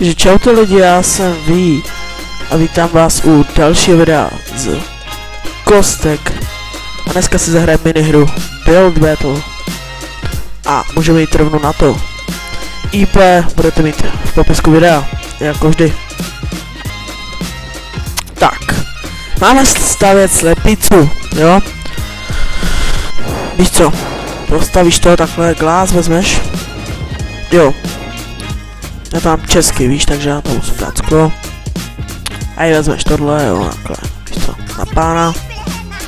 Takže čaute lidi, já jsem Ví a vítám vás u dalšího videa z Kostek. A dneska si zahrajeme minihru Build Battle. A můžeme jít rovnou na to. IP budete mít v popisku videa, jako vždy. Tak, máme stavět slepicu, jo? Víš co, postavíš to takhle, glás vezmeš. Jo. Já tam mám česky, víš, takže já to musím dát sklo. A i vezmeš tohle, jo, takhle, víš co, na pána.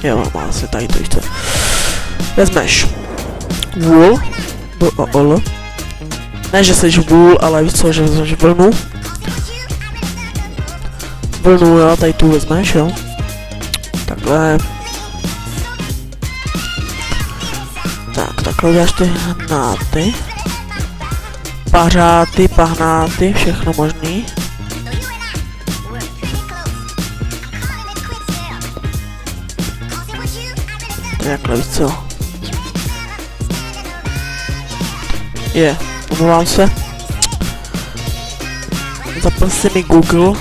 Jo, má se tady to, víš co. Vezmeš wool, b-o-o-l. Ne, že seš wool, ale víš co, že vezmeš vlnu. Vlnu, jo, tady tu vezmeš, jo. Takhle. Tak, takhle uděláš ty hnáty. Pařáty, pahnáty, všechno možný. Jakhle, víš co? Omlouvám se. Zapl si mi Google.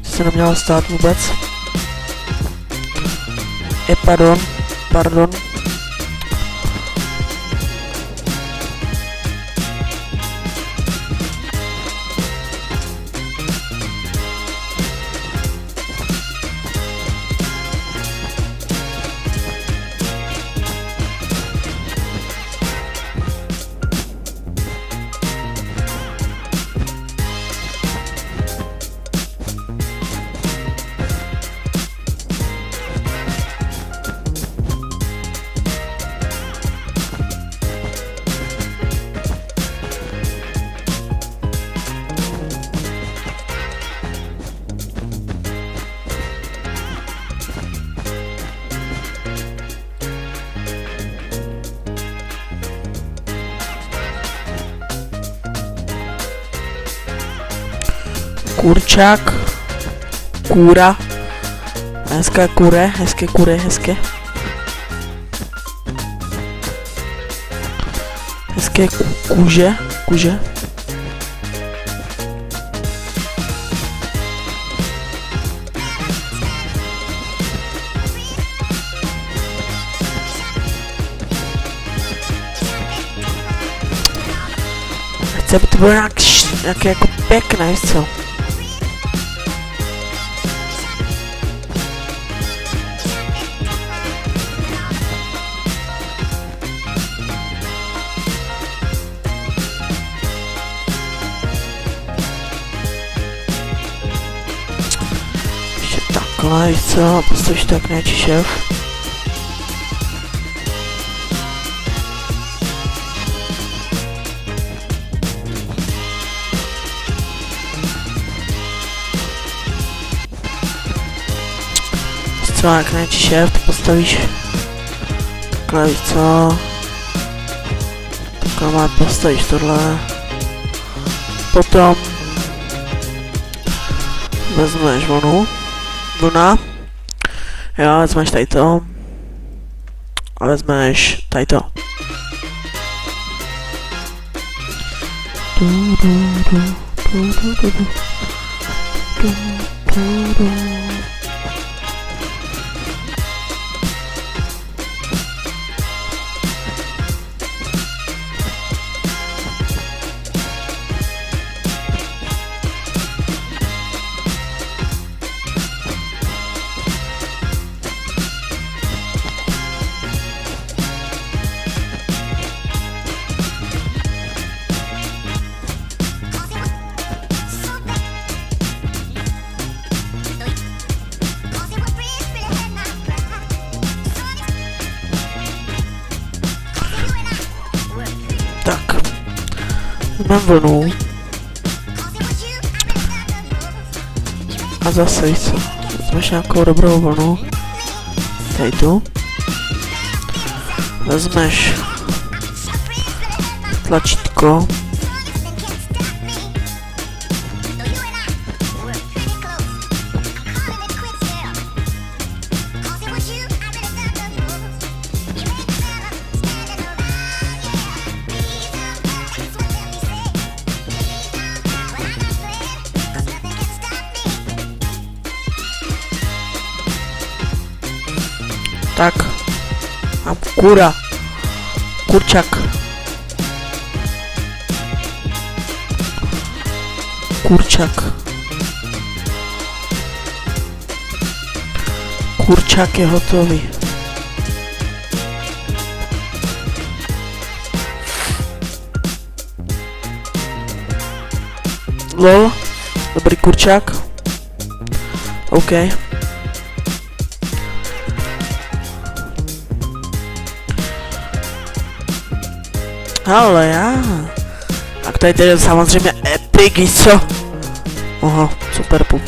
Se nemělo stát vůbec. Pardon. Kurčák, kůra, hezké kure, hezké kuže. Chci, aby to bylo nějaké jako pěkné, víš co? Takhle, víš co, postavíš to jak nějaký šéf. Víš co, jak nějaký šéf, to postavíš. Takhle, víš co. Takhle má postavíš tohle. Potom vezmeš vlnu. Jo, vezmeš tady to. A vezmeš tady to. Tak, mám vlnu. A zase víš co, vezmeš nějakou dobrou vlnu. Tady tu. Vezmeš tlačítko. Tak. Mám kura. Kurčak. Kurčak. Kurčak je hotový. Lol. Dobrý kurčák. OK. Ale já. Tak tady je samozřejmě epic, co? Aha, super pup.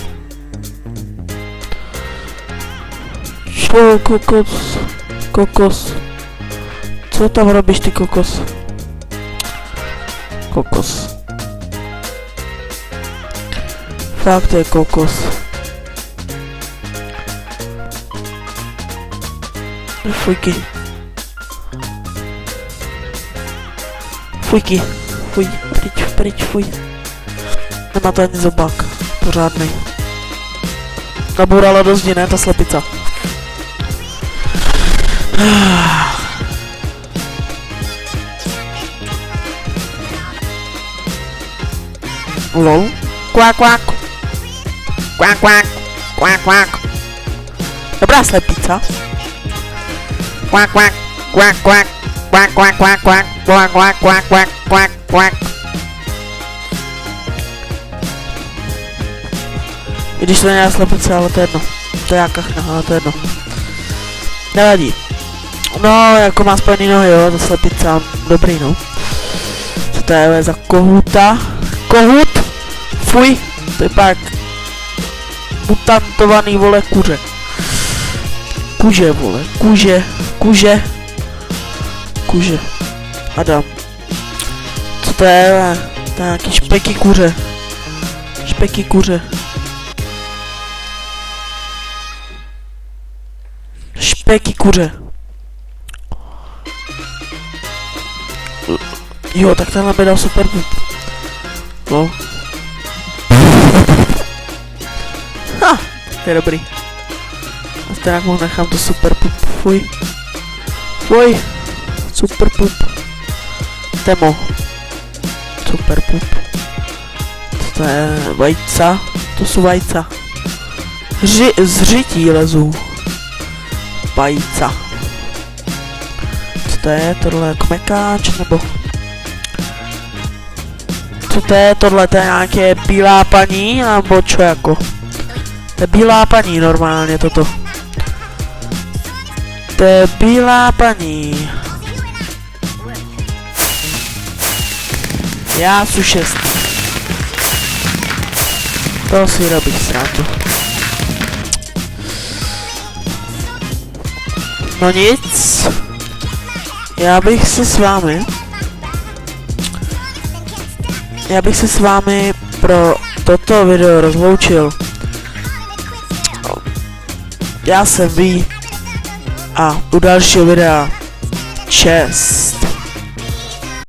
Čo, kokos? Kokos. Co tam robíš ty kokos? Kokos. Fakt to je kokos. Fujky. Fujky. Fuj, pryč, fuj. Nemá to ani zobák. Pořádnej. Nabourala do zdi, ne, ta slepica. Lol. Kvák, kvák. Kvák, kvák. Kvák, kvák. Dobrá slepica. Kvák, kvák. Kvák, kvák. Kvák, kvák, kvák, kvák. Kvák, kvák, kvák, kvák, kvák, kvák. I když to není slepice, ale to je jedno. To je jakachna, ale to je jedno. Nevadí. No, jako má spojený nohy, jo, to slepice, dobrý, no. Co to je za kohuta? Kohut? Fuj, to je pak mutantovaný, vole, kuře. Kuže, vole, kuže. Adam. Co to je? To je nějaký špeky kuře. Špeky kuře. Špeky kuře. Jo, tak tenhle by dal super pup. No. Ha, to je dobrý. A stejnak mu nechám to super pup. Fuj. Fuj. Super pup. Temo. Super pup. To je vajca. To jsou vajca. Zřití lezu. Vajca. Co to je? Tohle je kmekáč nebo... Co to je? Tohle to je nějaké bílá paní, nebo čo jako? To je bílá paní normálně toto. To je bílá paní. Já jsem 6. To si robí srandu. No nic. Já bych se s vámi pro toto video rozloučil. Já jsem Ví a u dalšího videa čes.